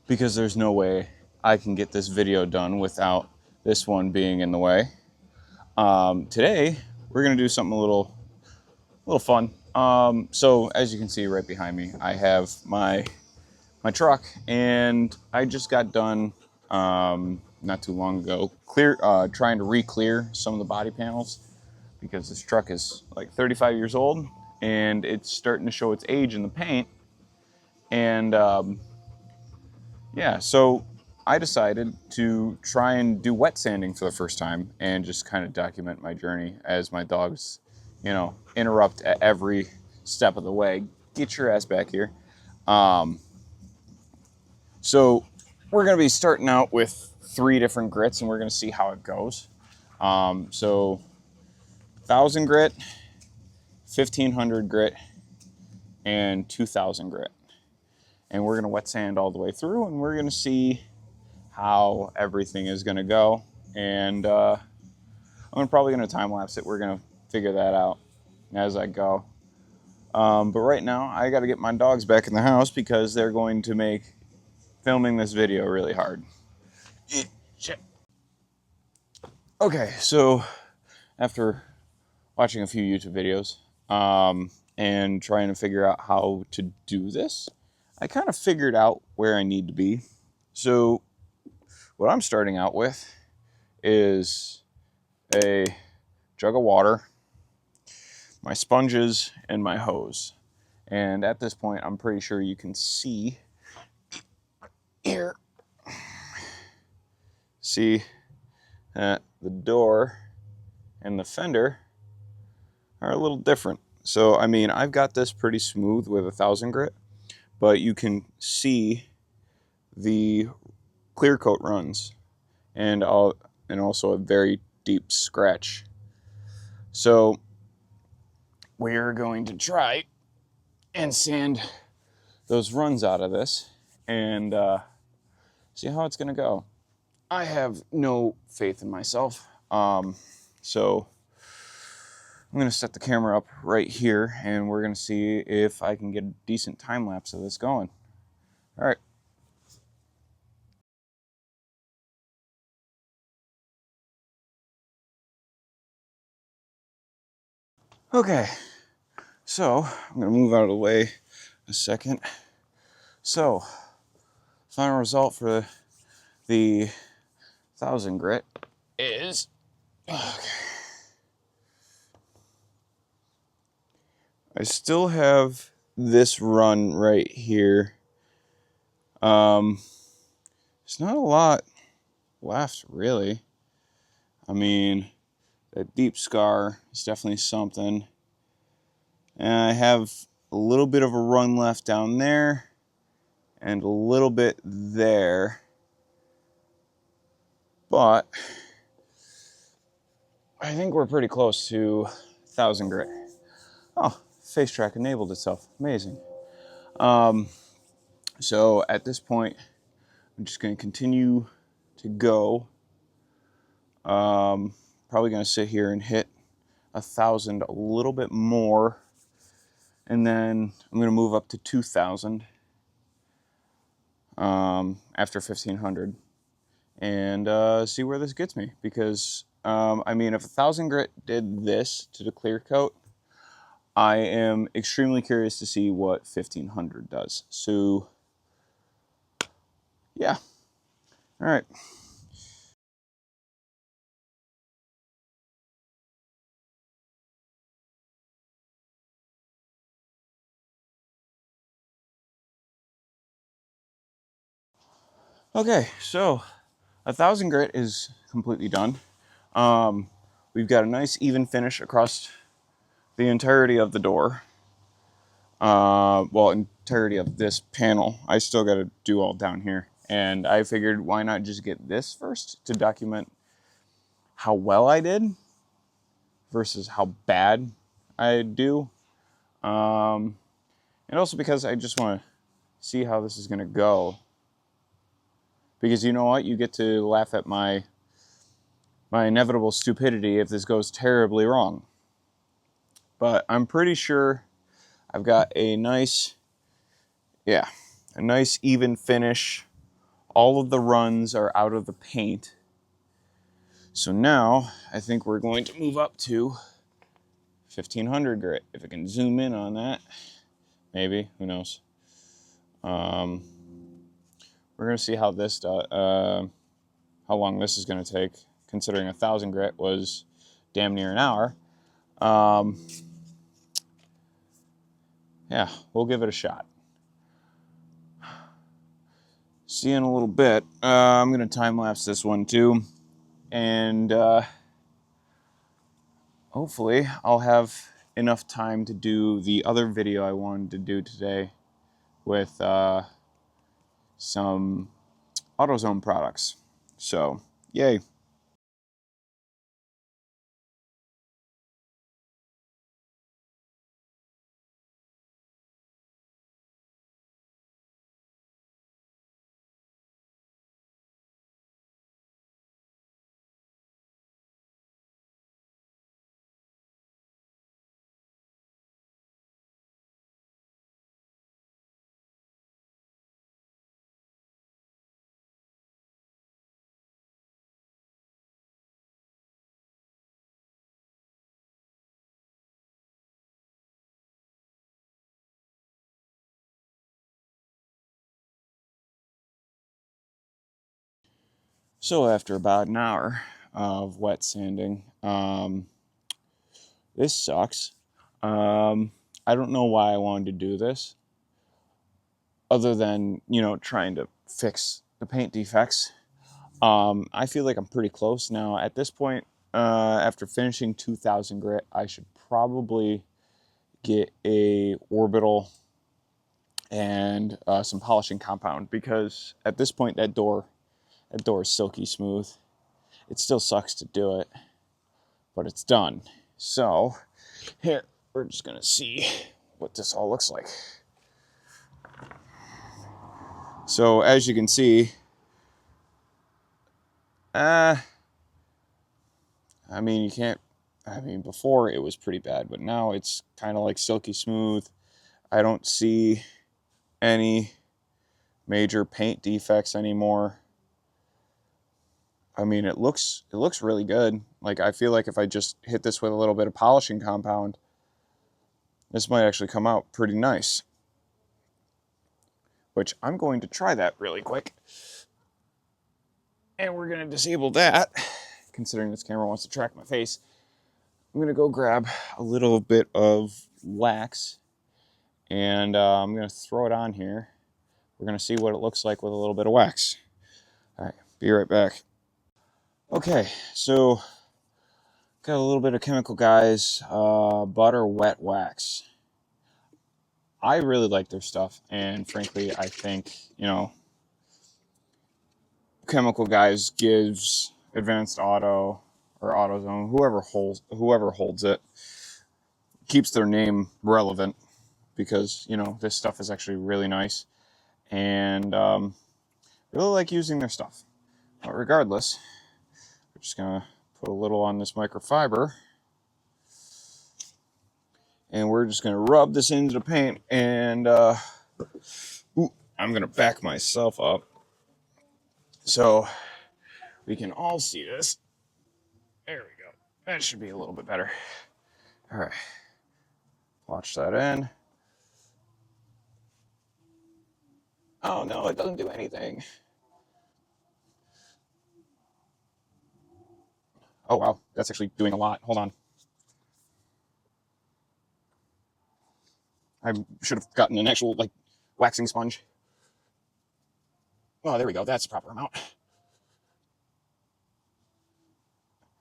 because there's no way I can get this video done without this one being in the way. Today, we're going to do something a little fun. So as you can see right behind me, I have my truck, and I just got done not too long ago trying to re-clear some of the body panels, because this truck is like 35 years old and it's starting to show its age in the paint. And yeah, so I decided to try and do wet sanding for the first time and just kind of document my journey as my dogs, interrupt at every step of the way. Get your ass back here. So we're going to be starting out with 3 different grits, and we're going to see how it goes. So 1,000 grit, 1,500 grit, and 2,000 grit. And we're going to wet sand all the way through, and we're going to see how everything is going to go. And I'm probably going to time lapse it. We're going to figure that out as I go. But right now, I got to get my dogs back in the house because they're going to make filming this video really hard. Shit. Okay, so after watching a few YouTube videos and trying to figure out how to do this, I kind of figured out where I need to be. So what I'm starting out with is a jug of water, my sponges, and my hose. And at this point, I'm pretty sure you can see here. See that the door and the fender are a little different. So, I mean, I've got this pretty smooth with 1,000 grit, but you can see the clear coat runs and also a very deep scratch. So we're going to try and sand those runs out of this and see how it's going to go. I have no faith in myself, so I'm going to set the camera up right here, and we're going to see if I can get a decent time lapse of this going. All right. Okay, so I'm going to move out of the way a second. So, final result for the 1,000 grit is, okay, I still have this run right here. There's not a lot left, really. I mean, that deep scar is definitely something. And I have a little bit of a run left down there and a little bit there. But I think we're pretty close to 1,000 grit. Oh, face track enabled itself. Amazing. So at this point, I'm just going to continue to go. Probably going to sit here and hit 1,000 a little bit more. And then I'm going to move up to 2,000 after 1,500 and see where this gets me. Because, I mean, if 1,000 grit did this to the clear coat, I am extremely curious to see what 1,500 does. So, yeah. All right. Okay, so 1,000 grit is completely done. We've got a nice even finish across the entirety of the door. Well, entirety of this panel. I still got to do all down here. And I figured, why not just get this first to document how well I did versus how bad I do. And also because I just want to see how this is going to go. Because you know what? You get to laugh at my inevitable stupidity if this goes terribly wrong. But I'm pretty sure I've got a nice even finish All of the runs are out of the paint. So now I think we're going to move up to 1500 grit. If I can zoom in on that, maybe, who knows. We're going to see how this does, how long this is going to take, considering 1000 grit was damn near an hour. Yeah, we'll give it a shot. See you in a little bit. I'm going to time-lapse this one too. And hopefully I'll have enough time to do the other video I wanted to do today with some AutoZone products. So, yay. So after about an hour of wet sanding, this sucks. I don't know why I wanted to do this, other than, trying to fix the paint defects. I feel like I'm pretty close now. At this point, after finishing 2000 grit, I should probably get a orbital and some polishing compound, because at this point that door is silky smooth. It still sucks to do it, but it's done. So here, we're just gonna see what this all looks like. So as you can see, before it was pretty bad, but now it's kind of like silky smooth. I don't see any major paint defects anymore. I mean, it looks really good. Like, I feel like if I just hit this with a little bit of polishing compound, this might actually come out pretty nice. Which I'm going to try that really quick. And we're going to disable that, considering this camera wants to track my face. I'm going to go grab a little bit of wax, and I'm going to throw it on here. We're going to see what it looks like with a little bit of wax. All right, be right back. Okay, so got a little bit of Chemical Guys butter wet wax. I really like their stuff, and frankly, I think, Chemical Guys gives Advanced Auto or AutoZone, whoever holds it, keeps their name relevant, because this stuff is actually really nice, and really like using their stuff. But regardless, we're just gonna put a little on this microfiber, and we're just gonna rub this into the paint, and I'm gonna back myself up so we can all see this. There we go. That should be a little bit better. All right, watch that in. Oh no, it doesn't do anything. Oh wow, that's actually doing a lot. Hold on. I should have gotten an actual, waxing sponge. Oh, there we go. That's the proper amount.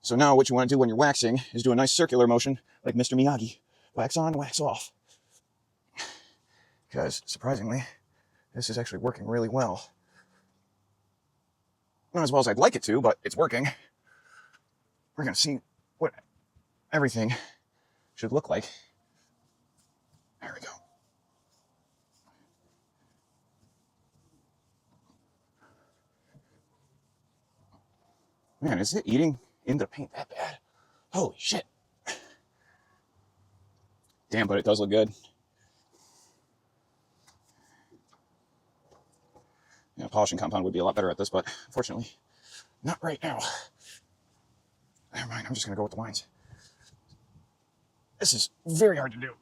So now what you want to do when you're waxing is do a nice circular motion, like Mr. Miyagi. Wax on, wax off. Because, surprisingly, this is actually working really well. Not as well as I'd like it to, but it's working. We're going to see what everything should look like. There we go. Man, is it eating into the paint that bad? Holy shit. Damn, but it does look good. a polishing compound would be a lot better at this, but unfortunately, not right now. Never mind, I'm just gonna go with the lines. This is very hard to do.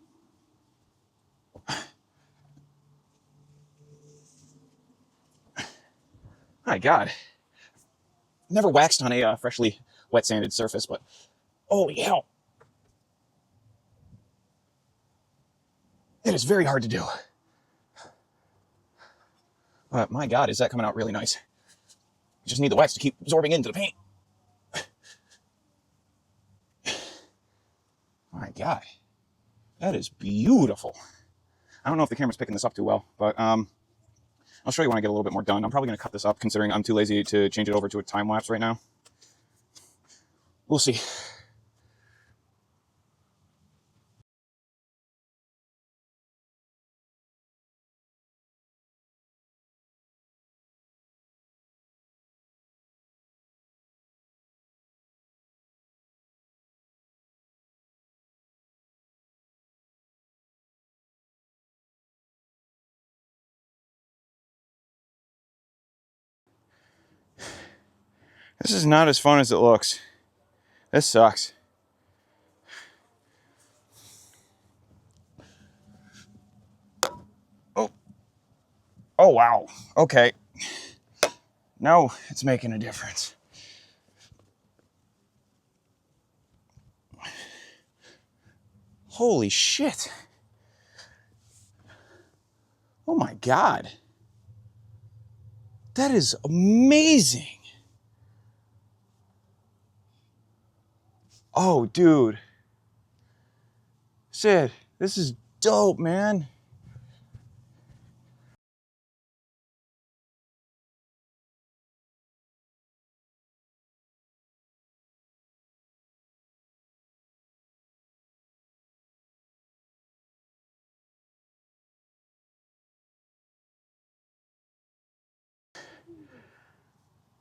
My God. Never waxed on a freshly wet sanded surface, but oh yeah. It is very hard to do. But my God, is that coming out really nice. You just need the wax to keep absorbing into the paint. My God, that is beautiful. I don't know if the camera's picking this up too well, but I'll show you when I get a little bit more done. I'm probably going to cut this up considering I'm too lazy to change it over to a time lapse right now. We'll see. This is not as fun as it looks. This sucks. Oh. Oh, wow. Okay. Now it's making a difference. Holy shit. Oh my God. That is amazing. Oh, dude. Sid, this is dope, man.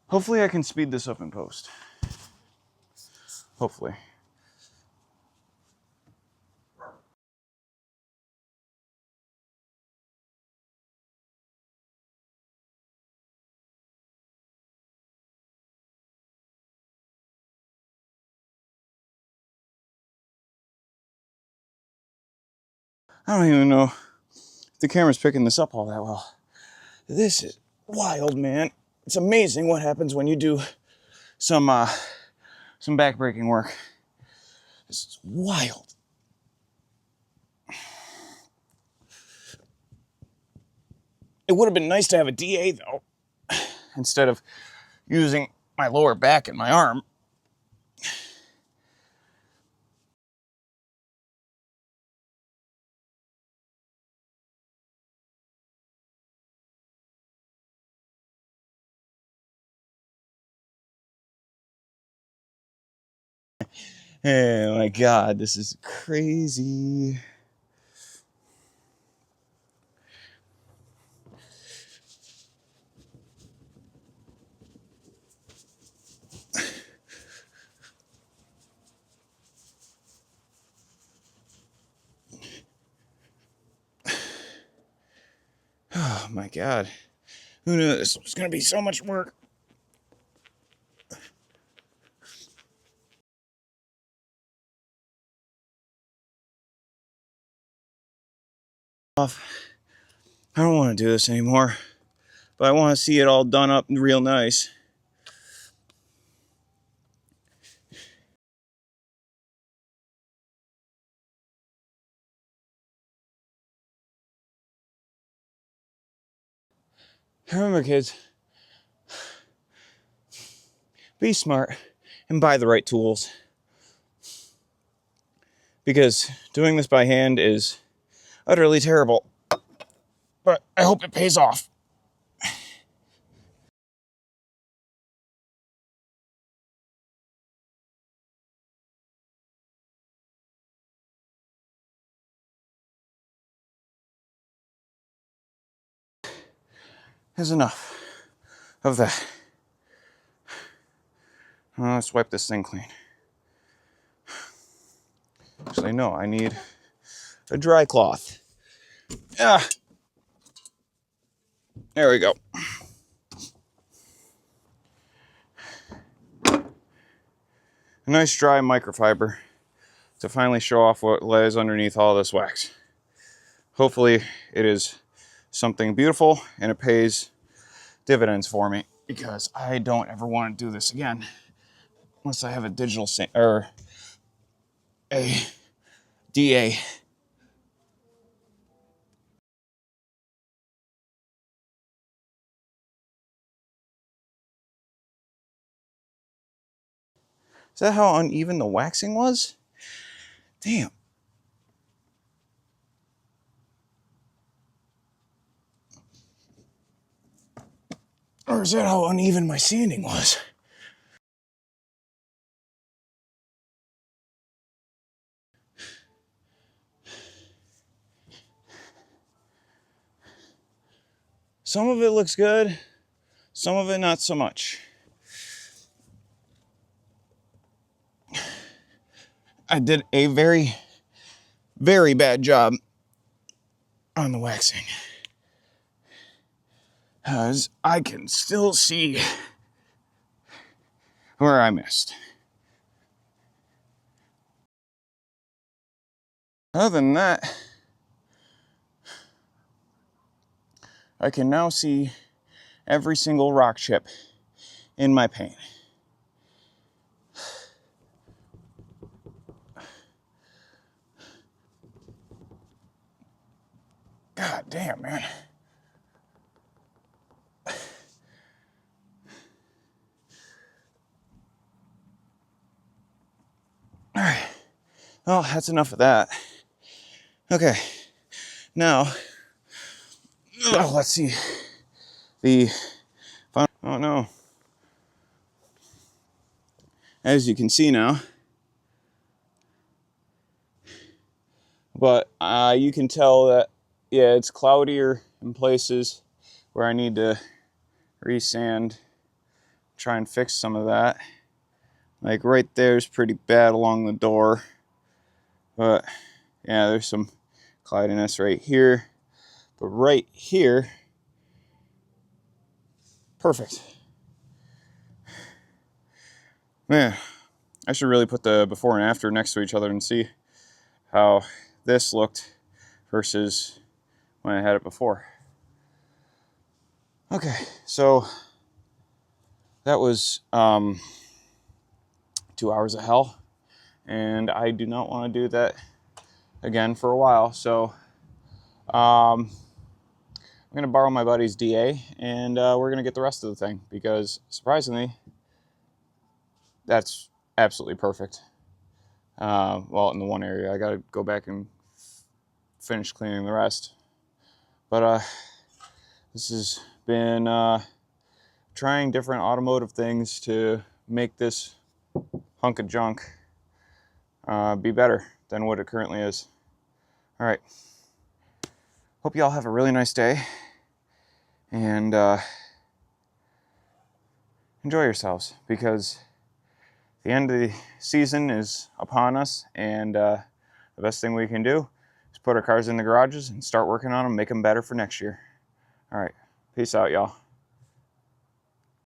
Hopefully I can speed this up in post. Hopefully. I don't even know if the camera's picking this up all that well. This is wild, man. It's amazing what happens when you do some backbreaking work. This is wild. It would have been nice to have a DA though, instead of using my lower back and my arm. Oh my God, this is crazy. Oh my God. Who knew this was going to be so much work? I don't want to do this anymore, but I want to see it all done up real nice. Remember, kids, be smart and buy the right tools. Because doing this by hand is utterly terrible. But I hope it pays off. There's enough of that. Let's wipe this thing clean. Actually, no, I need a dry cloth. Ah, there we go. a nice dry microfiber to finally show off what lays underneath all this wax. Hopefully it is something beautiful and it pays dividends for me, because I don't ever want to do this again unless I have a digital or a DA. Is that how uneven the waxing was? Damn. Or is that how uneven my sanding was? Some of it looks good, some of it not so much. I did a very, very bad job on the waxing, because I can still see where I missed. Other than that, I can now see every single rock chip in my paint. God damn, man. All right. Well, that's enough of that. Okay. Now, let's see. The final, oh no. As you can see now, but you can tell that, yeah, it's cloudier in places where I need to resand, try and fix some of that. Like right there's pretty bad along the door, but yeah, there's some cloudiness right here, but right here, perfect. Man, I should really put the before and after next to each other and see how this looked versus when I had it before. Okay, so that was 2 hours of hell, and I do not want to do that again for a while. So I'm gonna borrow my buddy's DA, and we're gonna get the rest of the thing, because surprisingly, that's absolutely perfect. Well, in the one area, I gotta go back and finish cleaning the rest. But this has been trying different automotive things to make this hunk of junk be better than what it currently is. All right. Hope you all have a really nice day, and enjoy yourselves, because the end of the season is upon us, and the best thing we can do is put our cars in the garages and start working on them, make them better for next year. All right. Peace out, y'all.